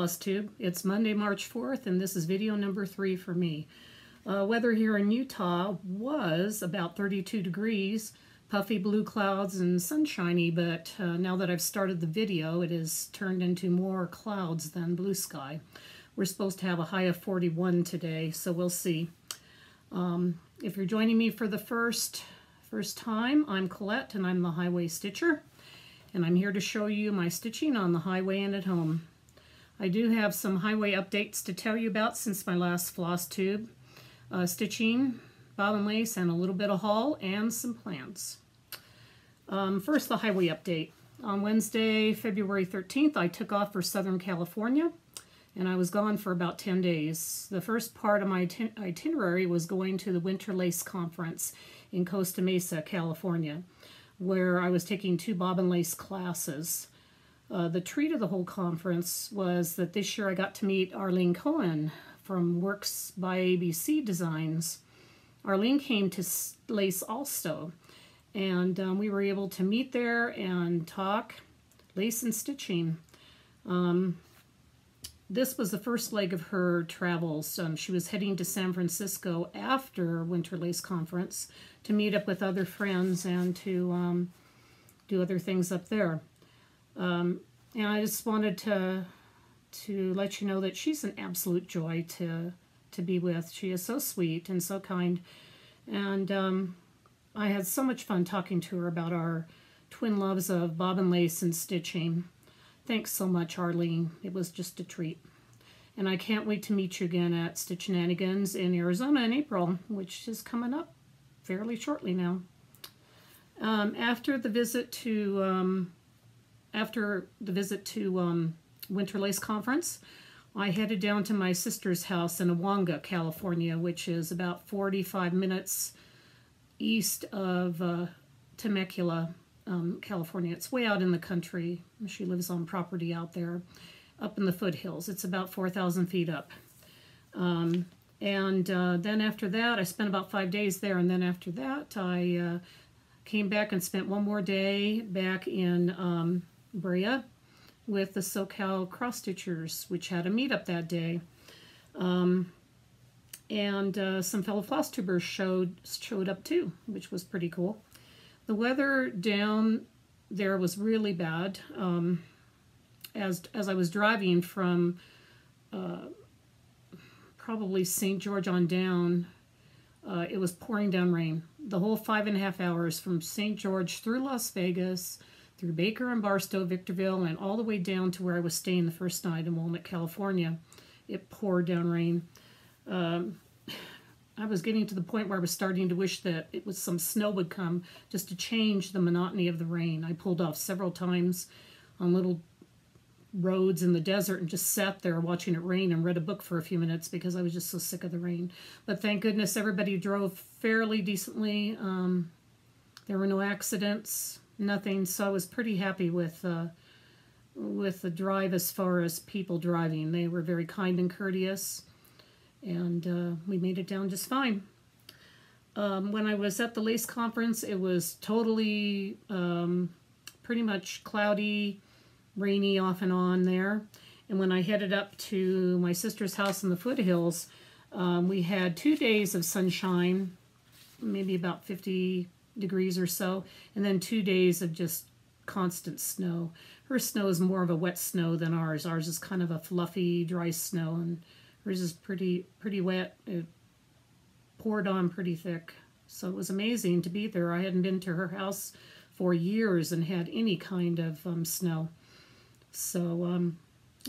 Floss Tube. It's Monday, March 4th, and this is video number 3 for me. Weather here in Utah was about 32 degrees, puffy blue clouds and sunshiny, but now that I've started the video, it has turned into more clouds than blue sky. We're supposed to have a high of 41 today, so we'll see. If you're joining me for the first time, I'm Colette, and I'm the Highway Stitcher. And I'm here to show you my stitching on the highway and at home. I do have some highway updates to tell you about since my last Floss Tube. Stitching, bobbin lace, and a little bit of haul, and some plans. First, the highway update. On Wednesday, February 13th, I took off for Southern California, and I was gone for about 10 days. The first part of my itinerary was going to the Winter Lace Conference in Costa Mesa, California, where I was taking 2 bobbin lace classes. The treat of the whole conference was that this year I got to meet Arlene Cohen from Works by ABC Designs. Arlene came to Lace also, and we were able to meet there and talk lace and stitching. This was the first leg of her travels. She was heading to San Francisco after Winter Lace Conference to meet up with other friends and to do other things up there. And I just wanted to let you know that she's an absolute joy to be with. She is so sweet and so kind. And I had so much fun talking to her about our twin loves of bobbin lace and stitching. Thanks so much, Arlene. It was just a treat. And I can't wait to meet you again at Stitchinanigans in Arizona in April, which is coming up fairly shortly now. After the visit to Winter Lace Conference, I headed down to my sister's house in Awanga, California, which is about 45 minutes east of Temecula, California. It's way out in the country. She lives on property out there, up in the foothills. It's about 4,000 feet up. Then after that, I spent about 5 days there, and then after that, I came back and spent one more day back in Brea with the SoCal Cross Stitchers, which had a meetup that day. Some fellow floss tubers showed up too, which was pretty cool. The weather down there was really bad. As I was driving from probably St. George on down, it was pouring down rain. The whole 5.5 hours from St. George through Las Vegas, through Baker and Barstow, Victorville, and all the way down to where I was staying the first night in Walnut, California. It poured down rain. I was getting to the point where I was starting to wish that some snow would come just to change the monotony of the rain. I pulled off several times on little roads in the desert and just sat there watching it rain and read a book for a few minutes because I was just so sick of the rain. But thank goodness everybody drove fairly decently. There were no accidents, nothing, so I was pretty happy with the drive as far as people driving. They were very kind and courteous, and we made it down just fine. When I was at the Lace Conference, it was totally pretty much cloudy, rainy off and on there. And when I headed up to my sister's house in the foothills, we had 2 days of sunshine, maybe about 50 degrees or so, and then 2 days of just constant snow. Her snow is more of a wet snow than ours. Ours is kind of a fluffy, dry snow, and hers is pretty wet. It poured on pretty thick. So it was amazing to be there. I hadn't been to her house for years and had any kind of snow. So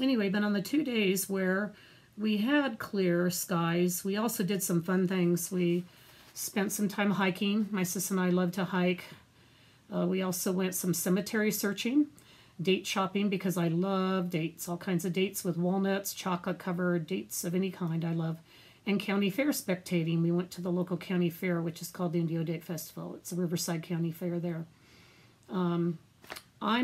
anyway, but on the 2 days where we had clear skies, we also did some fun things. We spent some time hiking. My sis and I love to hike. We also went some cemetery searching, date shopping, because I love dates, all kinds of dates with walnuts, chocolate covered dates of any kind I love. And county fair spectating. We went to the local county fair, which is called the Indio Date Festival. It's a Riverside County fair there. I'm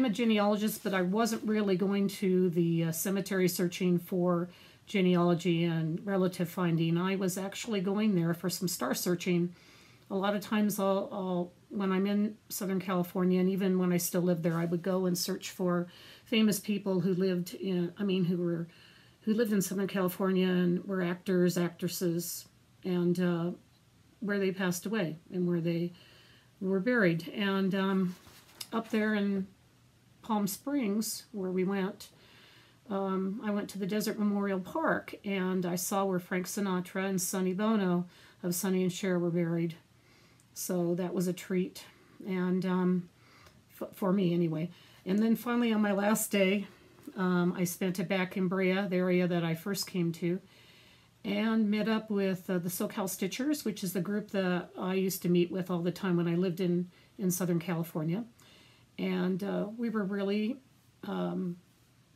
a genealogist, but I wasn't really going to the cemetery searching for genealogy and relative finding. I was actually going there for some star searching. A lot of times when I'm in Southern California, and even when I still live there, I would go and search for famous people who lived in, who were who lived in Southern California and were actors, actresses, and where they passed away and where they were buried. And up there in Palm Springs, where we went, I went to the Desert Memorial Park, and I saw where Frank Sinatra and Sonny Bono of Sonny and Cher were buried. So that was a treat, and for me anyway. And then finally on my last day, I spent it back in Brea, the area that I first came to, and met up with the SoCal Stitchers, which is the group that I used to meet with all the time when I lived in Southern California. And we were really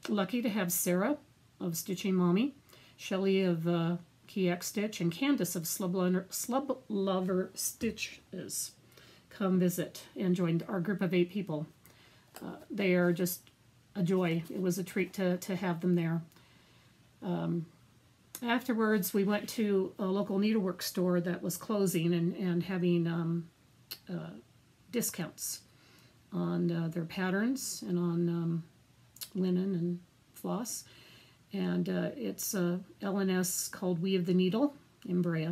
lucky to have Sarah of Stitching Mommy, Shelley of Key X Stitch, and Candace of Slub Lover Stitches come visit and join our group of 8 people. They are just a joy. It was a treat to have them there. Afterwards, we went to a local needlework store that was closing and having discounts on their patterns and on linen and floss. And it's L&S called We of the Needle in Brea.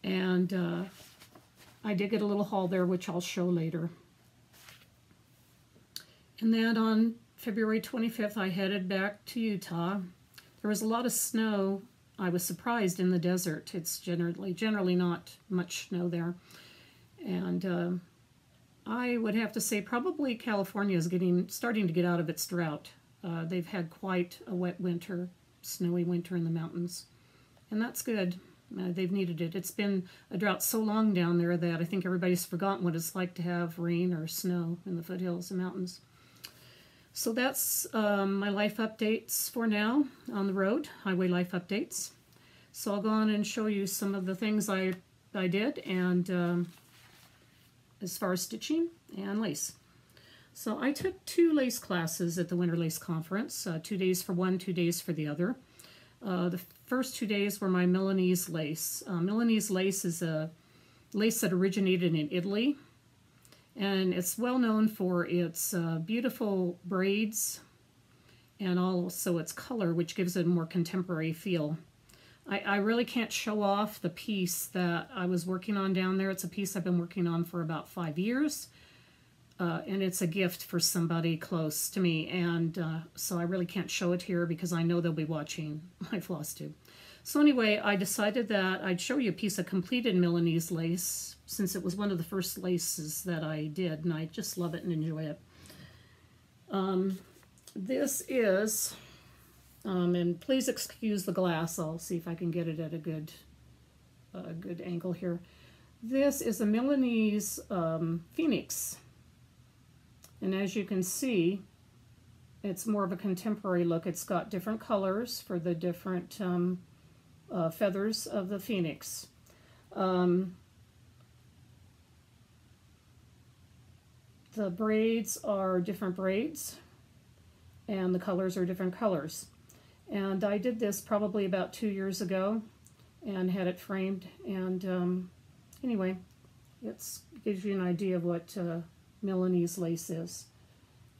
And I did get a little haul there, which I'll show later. And then on February 25th, I headed back to Utah. There was a lot of snow. I was surprised in the desert. It's generally not much snow there. And I would have to say probably California is starting to get out of its drought. They've had quite a wet winter, snowy winter in the mountains. And that's good. They've needed it. It's been a drought so long down there that I think everybody's forgotten what it's like to have rain or snow in the foothills and mountains. So that's my life updates for now on the road, highway life updates. So I'll go on and show you some of the things I did, and as far as stitching and lace. So I took 2 lace classes at the Winter Lace Conference, 2 days for one, 2 days for the other. The first 2 days were my Milanese lace. Milanese lace is a lace that originated in Italy. And it's well known for its beautiful braids and also its color, which gives it a more contemporary feel. I really can't show off the piece that I was working on down there. It's a piece I've been working on for about 5 years. And it's a gift for somebody close to me. And so I really can't show it here because I know they'll be watching my Floss Tube. So anyway, I decided that I'd show you a piece of completed Milanese lace, since it was one of the first laces that I did, and I just love it and enjoy it. This is, and please excuse the glass, I'll see if I can get it at a good angle here. This is a Milanese Phoenix, and as you can see, it's more of a contemporary look. It's got different colors for the different feathers of the Phoenix. The braids are different braids, and the colors are different colors. And I did this probably about 2 years ago and had it framed. And anyway, it gives you an idea of what Milanese lace is.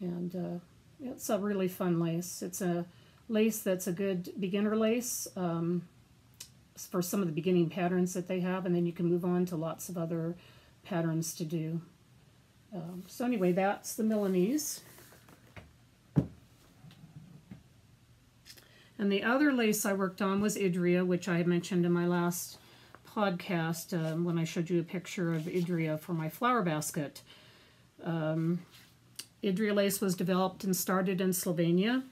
And it's a really fun lace. It's a lace that's a good beginner lace for some of the beginning patterns that they have, and then you can move on to lots of other patterns to do. So anyway, that's the Milanese. And the other lace I worked on was Idria, which I had mentioned in my last podcast when I showed you a picture of Idria for my flower basket. Idria lace was developed and started in Slovenia,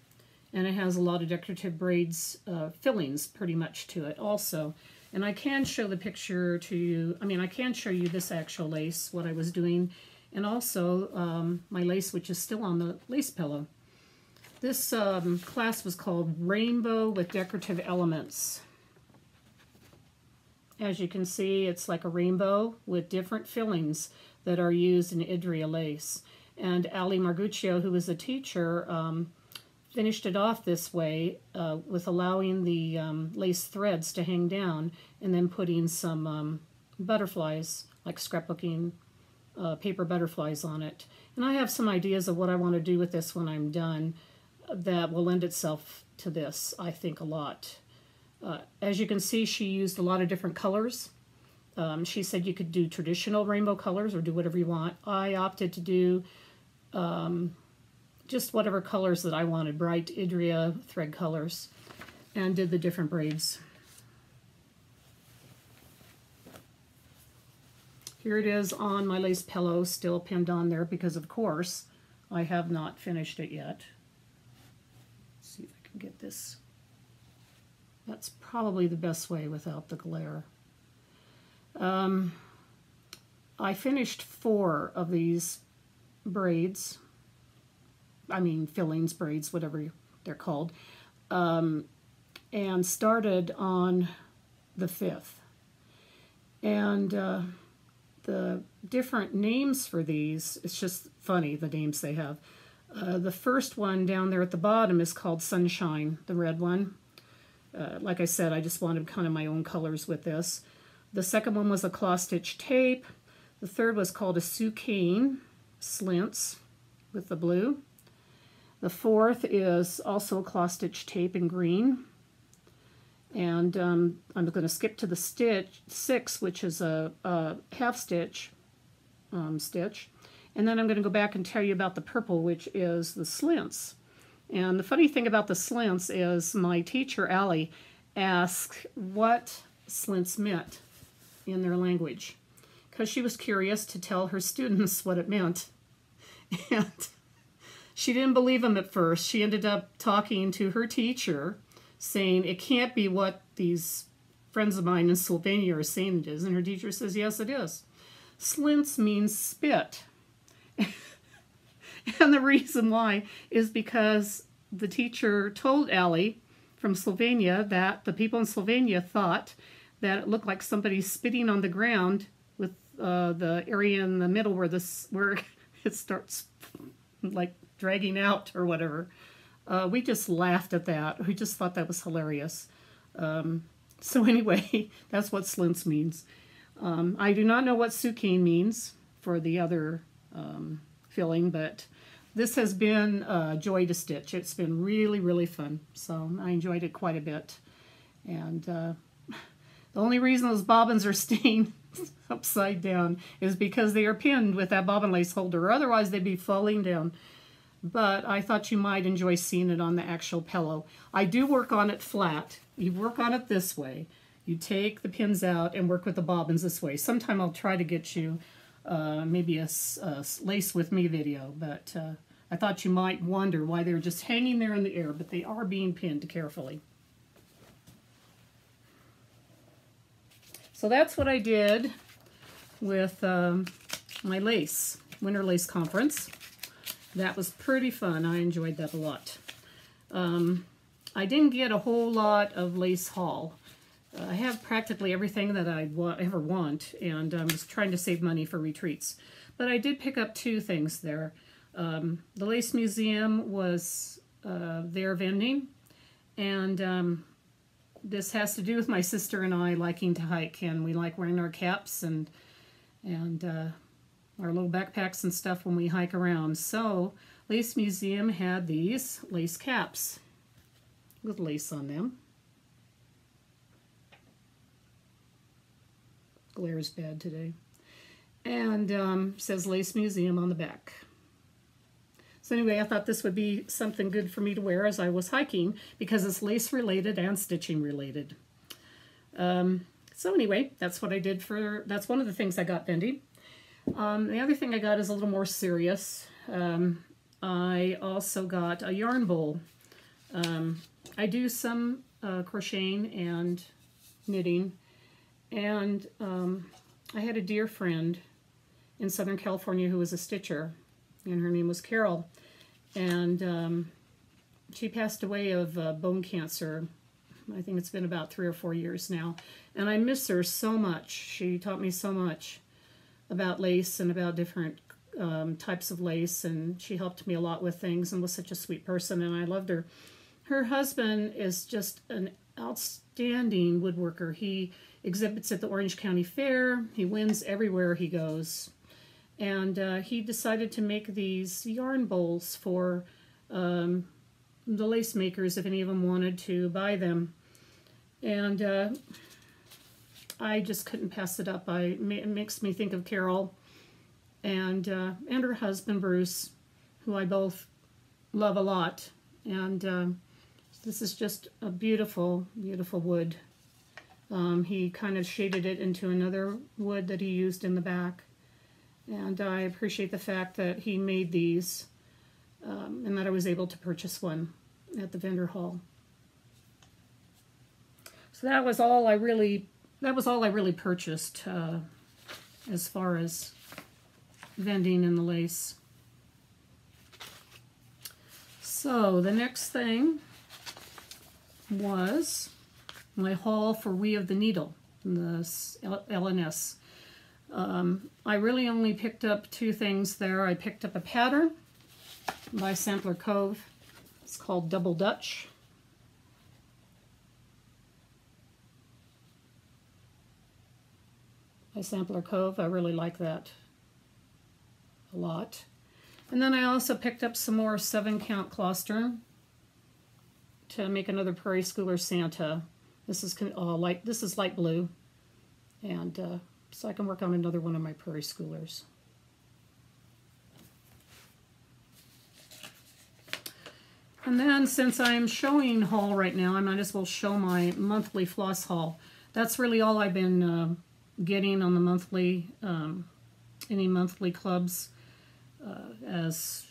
and it has a lot of decorative braids, fillings pretty much to it also. And I can show the picture to you. I mean, I can show you this actual lace, what I was doing, and also my lace, which is still on the lace pillow. This class was called Rainbow with Decorative Elements. As you can see, it's like a rainbow with different fillings that are used in Idria lace. And Ali Marguccio, who was a teacher, finished it off this way with allowing the lace threads to hang down and then putting some butterflies, like scrapbooking paper butterflies on it. And I have some ideas of what I want to do with this when I'm done. that will lend itself to this, I think, a lot. As you can see, she used a lot of different colors. She said you could do traditional rainbow colors or do whatever you want. I opted to do just whatever colors that I wanted, bright Idria thread colors, and did the different braids. Here it is on my lace pillow, still pinned on there because, of course, I have not finished it yet. Let's see if I can get this. That's probably the best way without the glare. I finished 4 of these braids. I mean, fillings, braids, whatever they're called. And started on the 5th. And the different names for these, it's just funny, the names they have. The first one down there at the bottom is called Sunshine, the red one. Like I said, I just wanted kind of my own colors with this. The second one was a claw stitch tape. The third was called a Sucane Slints with the blue. The fourth is also a claw stitch tape in green. And I'm going to skip to the stitch 6, which is a half stitch stitch. And then I'm going to go back and tell you about the purple, which is the slints. And the funny thing about the slints is my teacher, Allie, asked what slints meant in their language, because she was curious to tell her students what it meant. And she didn't believe him at first. She ended up talking to her teacher, saying, it can't be what these friends of mine in Slovenia are saying it is. And her teacher says, yes, it is. Slints means spit. And the reason why is because the teacher told Allie from Slovenia that the people in Slovenia thought that it looked like somebody spitting on the ground with the area in the middle where it starts like dragging out or whatever. We just laughed at that. We just thought that was hilarious. So anyway, that's what slints means. I do not know what Sucane means for the other filling, but this has been a joy to stitch. It's been really, really fun. So I enjoyed it quite a bit. And the only reason those bobbins are staying upside down is because they are pinned with that bobbin lace holder. Otherwise, they'd be falling down. But I thought you might enjoy seeing it on the actual pillow. I do work on it flat. You work on it this way. You take the pins out and work with the bobbins this way. Sometime I'll try to get you maybe a lace with me video, but I thought you might wonder why they're just hanging there in the air, but they are being pinned carefully. So that's what I did with my lace, Winter Lace Conference. That was pretty fun. I enjoyed that a lot. I didn't get a whole lot of lace haul. I have practically everything that I ever want, and I'm just trying to save money for retreats. But I did pick up 2 things there. The Lace Museum was there vending, and this has to do with my sister and I liking to hike, and we like wearing our caps and our little backpacks and stuff when we hike around. So Lace Museum had these lace caps with lace on them. Glare is bad today. And says Lace Museum on the back. So anyway, I thought this would be something good for me to wear as I was hiking because it's lace related and stitching related. So anyway, that's what I did that's one of the things I got vending. The other thing I got is a little more serious. I also got a yarn bowl. I do some crocheting and knitting, and I had a dear friend in Southern California who was a stitcher, and her name was Carol, and she passed away of bone cancer. I think it's been about 3 or 4 years now, and I miss her so much. She taught me so much about lace and about different types of lace, and she helped me a lot with things and was such a sweet person, and I loved her. Her husband is just an outstanding woodworker. He exhibits at the Orange County Fair. He wins everywhere he goes. And he decided to make these yarn bowls for the lace makers if any of them wanted to buy them. And I just couldn't pass it up. It makes me think of Carol and her husband Bruce, who I both love a lot. And this is just a beautiful, beautiful wood. He kind of shaded it into another wood that he used in the back. And I appreciate the fact that he made these and that I was able to purchase one at the vendor hall. So that was all I really purchased as far as vending in the lace. So the next thing was my haul for We of the Needle, the LNS. I really only picked up two things there. I picked up a pattern by Sampler Cove. It's called Double Dutch. By Sampler Cove. I really like that a lot. And then I also picked up some more 7-count Clostern to make another Prairie Schooler Santa. This is light blue, and so I can work on another one of my Prairie Schoolers. And then, since I'm showing haul right now, I might as well show my monthly floss haul. That's really all I've been getting on the monthly, any monthly clubs, as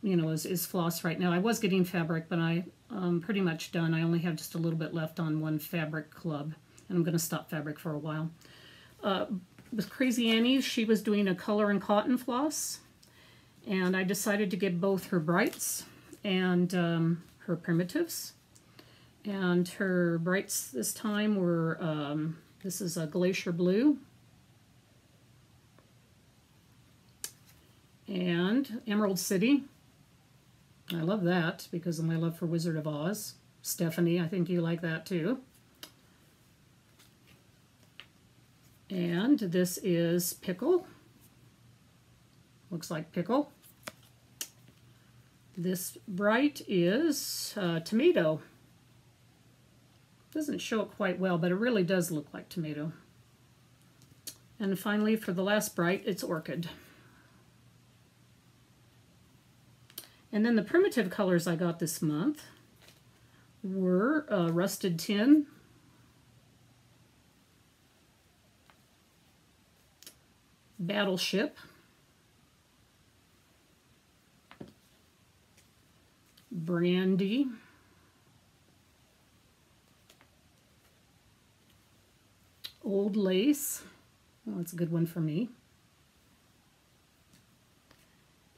you know, is floss right now. I was getting fabric, but I'm pretty much done. I only have just a little bit left on one fabric club, and I'm going to stop fabric for a while. With Crazy Annie, she was doing a color and cotton floss, and I decided to get both her brights and her primitives. And her brights this time were, this is a Glacier Blue and Emerald City. I love that because of my love for Wizard of Oz. Stephanie, I think you like that too. And this is Pickle. Looks like Pickle. This bright is Tomato. Doesn't show it quite well, but it really does look like Tomato. And finally, for the last bright, it's Orchid. And then the primitive colors I got this month were Rusted Tin, Battleship, Brandy, Old Lace, well, that's a good one for me,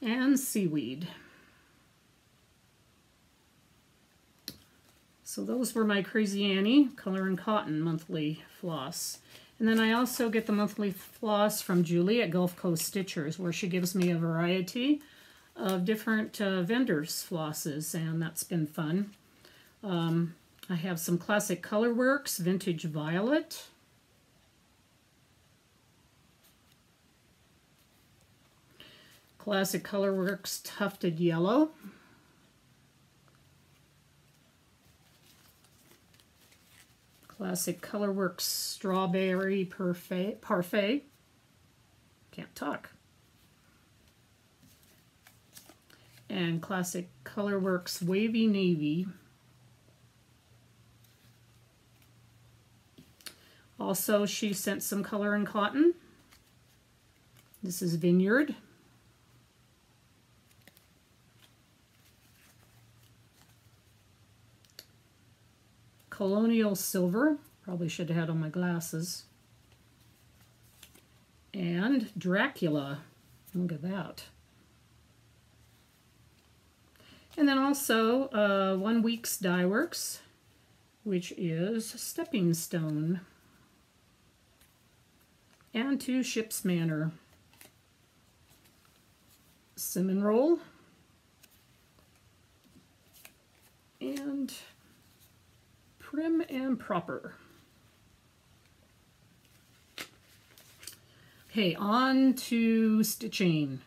and Seaweed. So those were my Crazy Annie Color and Cotton monthly floss. And then I also get the monthly floss from Julie at Gulf Coast Stitchers, where she gives me a variety of different vendors' flosses, and that's been fun. I have some Classic Colorworks Vintage Violet, Classic Colorworks Tufted Yellow, Classic Colorworks Strawberry Parfait. Can't talk. And Classic Colorworks Wavy Navy. Also, she sent some Color and Cotton. This is Vineyard. Colonial Silver, probably should have had on my glasses. And Dracula, look at that. And then also 1 Week's Dye Works, which is Stepping Stone. And 2 Ship's Manor. Cinnamon Roll. And Prim and Proper. Okay, on to stitching.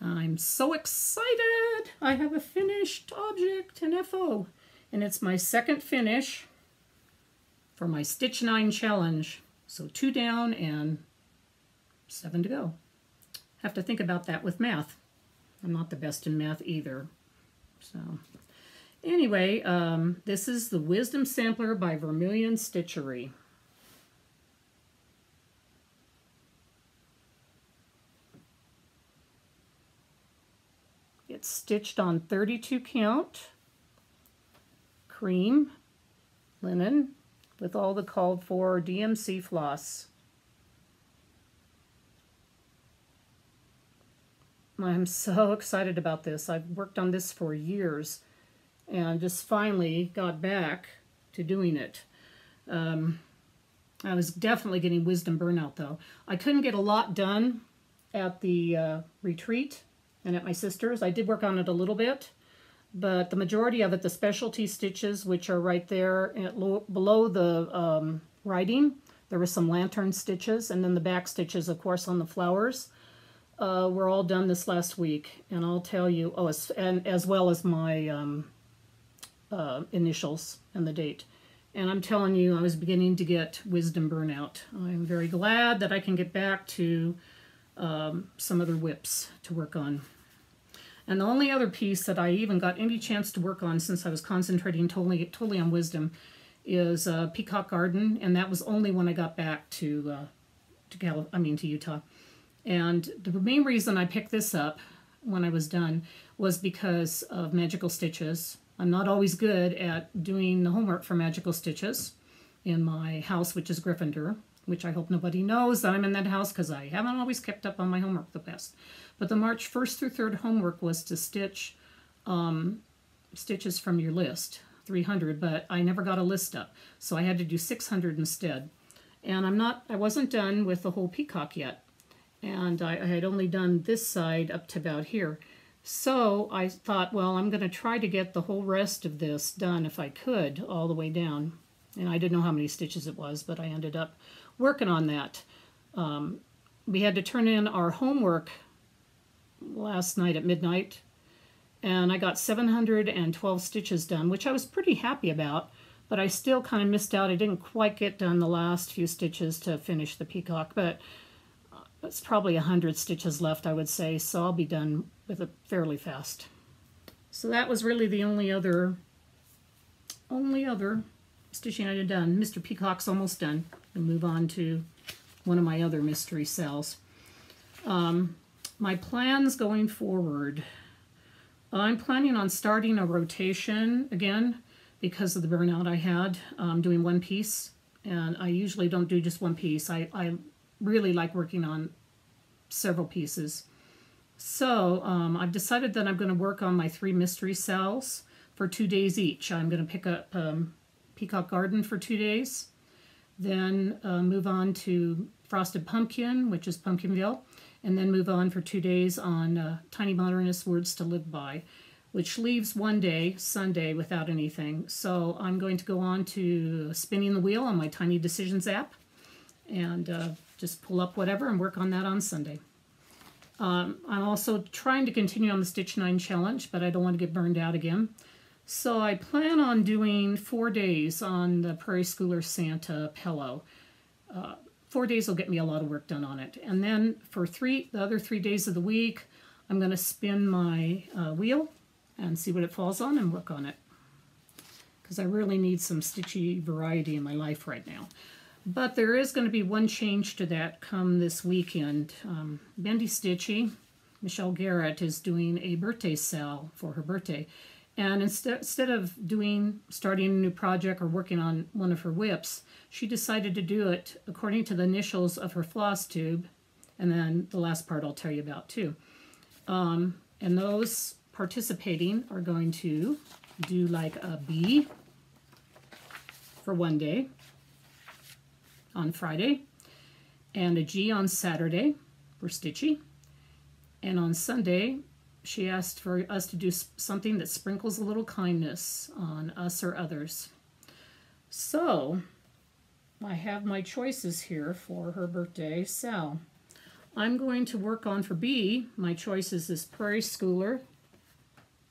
I'm so excited. I have a finished object, an FO, and it's my second finish for my Stitch 9 challenge. So 2 down and 7 to go. Have to think about that with math. I'm not the best in math either. So anyway, this is the Wisdom Sampler by Vermilion Stitchery. It's stitched on 32 count, cream, linen, with all the called for DMC floss. I'm so excited about this. I've worked on this for years and just finally got back to doing it. I was definitely getting wisdom burnout though. I couldn't get a lot done at the retreat and at my sister's. I did work on it a little bit, but the majority of it, the specialty stitches, which are right there below the writing, there were some lantern stitches, and then the back stitches, of course, on the flowers, were all done this last week. And I'll tell you, and as well as my initials and the date. And I'm telling you, I was beginning to get wisdom burnout. I'm very glad that I can get back to some other whips to work on. And the only other piece that I even got any chance to work on, since I was concentrating totally on wisdom, is Peacock Garden, and that was only when I got back to Utah. And the main reason I picked this up when I was done was because of magical stitches. I'm not always good at doing the homework for magical stitches in my house, which is Gryffindor, which I hope nobody knows that I'm in that house because I haven't always kept up on my homework the best. But the March 1st through 3rd homework was to stitch stitches from your list, 300, but I never got a list up, so I had to do 600 instead. And I wasn't done with the whole peacock yet, and I had only done this side up to about here. So I thought, well, I'm going to try to get the whole rest of this done if I could, all the way down. And I didn't know how many stitches it was, but I ended up working on that. We had to turn in our homework last night at midnight, and I got 712 stitches done, which I was pretty happy about, but I still kind of missed out. I didn't quite get done the last few stitches to finish the peacock, but it's probably 100 stitches left, I would say, so I'll be done with it fairly fast. So that was really the only other stitching I had done. Mr. Peacock's almost done. I'll move on to one of my other mystery cells. My plans going forward. I'm planning on starting a rotation again because of the burnout I had doing one piece. And I usually don't do just one piece. I really like working on several pieces. So I've decided that I'm going to work on my 3 mystery cells for 2 days each. I'm going to pick up Peacock Garden for 2 days, then move on to Frosted Pumpkin, which is Pumpkinville, and then move on for 2 days on Tiny Modernist Words to Live By, which leaves one day, Sunday, without anything. So I'm going to go on to Spinning the Wheel on my Tiny Decisions app and just pull up whatever and work on that on Sunday. I'm also trying to continue on the Stitch 9 challenge, but I don't want to get burned out again. So I plan on doing 4 days on the Prairie Schooler Santa pillow. 4 days will get me a lot of work done on it. And then for the other 3 days of the week, I'm going to spin my wheel and see what it falls on and work on it. Because I really need some stitchy variety in my life right now. But there is going to be one change to that come this weekend. Bendy Stitchy, Michelle Garrett, is doing a birthday sale for her birthday. And instead of starting a new project or working on one of her whips, she decided to do it according to the initials of her floss tube. And then the last part I'll tell you about too. And those participating are going to do like a B for one day on Friday, and a G on Saturday for Stitchy. And on Sunday, she asked for us to do something that sprinkles a little kindness on us or others. So I have my choices here for her birthday sale. I'm going to work on, for B, my choices is Prairie Schooler,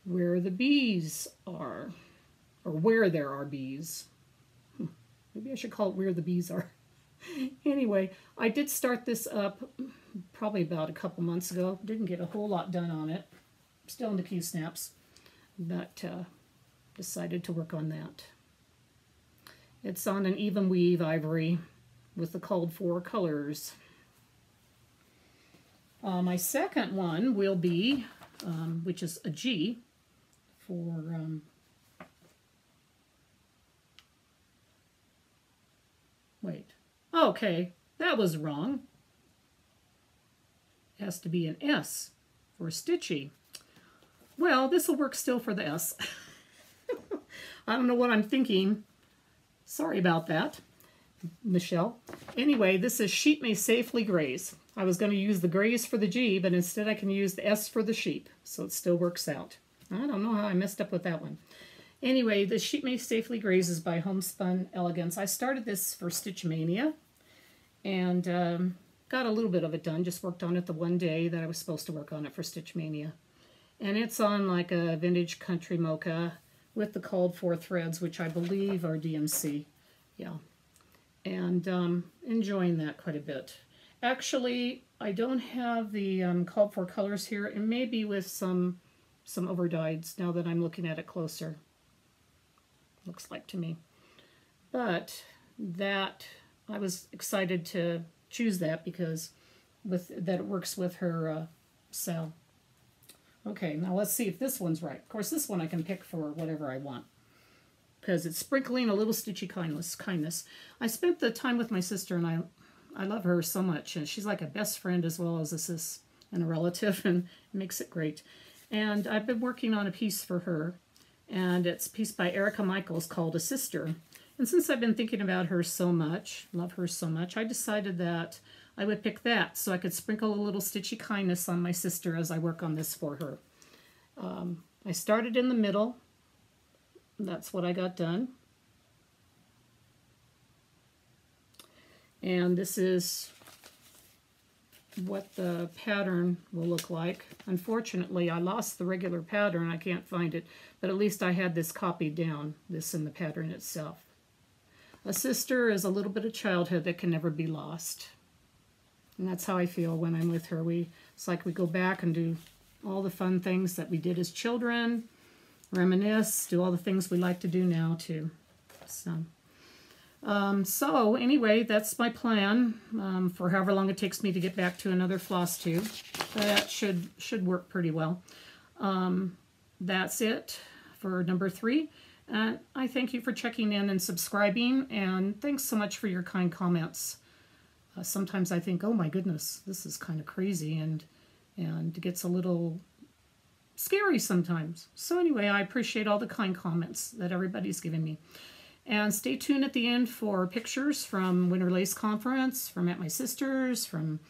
where the bees are, or where there are bees. Maybe I should call it where the bees are. Anyway, I did start this up probably about a couple months ago. Didn't get a whole lot done on it. Still in the Q-snaps, but decided to work on that. It's on an even weave ivory with the called for colors. My second one will be, which is a G for wait. Okay, that was wrong. It has to be an S for stitchy. Well, this will work still for the S. I don't know what I'm thinking. Sorry about that, Michelle. Anyway, this is Sheep May Safely Graze. I was going to use the graze for the G, but instead I can use the S for the sheep, so it still works out. I don't know how I messed up with that one. Anyway, the Sheep May Safely Graze is by Homespun Elegance. I started this for Stitch Mania, and got a little bit of it done. Just worked on it the one day that I was supposed to work on it for Stitch Mania. And it's on like a vintage country mocha with the called for threads, which I believe are DMC. Yeah. And enjoying that quite a bit. Actually, I don't have the called for colors here. It may be with some overdyes now that I'm looking at it closer. Looks like to me. But that, I was excited to choose that because that it works with her cell. Okay, now let's see if this one's right. Of course, this one I can pick for whatever I want because it's sprinkling a little stitchy kindness. I spent the time with my sister, and I love her so much, and she's like a best friend as well as a sis and a relative, and it makes it great. And I've been working on a piece for her, and it's a piece by Erica Michaels called A Sister. And since I've been thinking about her so much, love her so much, I decided that I would pick that so I could sprinkle a little stitchy kindness on my sister as I work on this for her. I started in the middle. That's what I got done. And this is what the pattern will look like. Unfortunately, I lost the regular pattern. I can't find it, but at least I had this copied down, this in the pattern itself. A sister is a little bit of childhood that can never be lost. And that's how I feel when I'm with her. It's like we go back and do all the fun things that we did as children, reminisce, do all the things we like to do now too. So anyway, that's my plan for however long it takes me to get back to another floss tube. That should work pretty well. That's it for number 3. And I thank you for checking in and subscribing, and thanks so much for your kind comments. Sometimes I think, oh my goodness, this is kind of crazy, and it gets a little scary sometimes. So anyway, I appreciate all the kind comments that everybody's given me. And stay tuned at the end for pictures from Winter Lace Conference, from at my sister's, from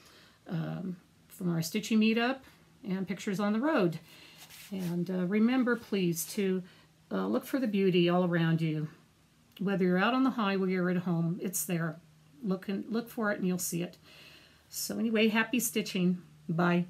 our Stitchy meetup, and pictures on the road. And remember, please, to look for the beauty all around you. Whether you're out on the highway or at home, it's there. Look for it and you'll see it. So anyway, happy stitching. Bye.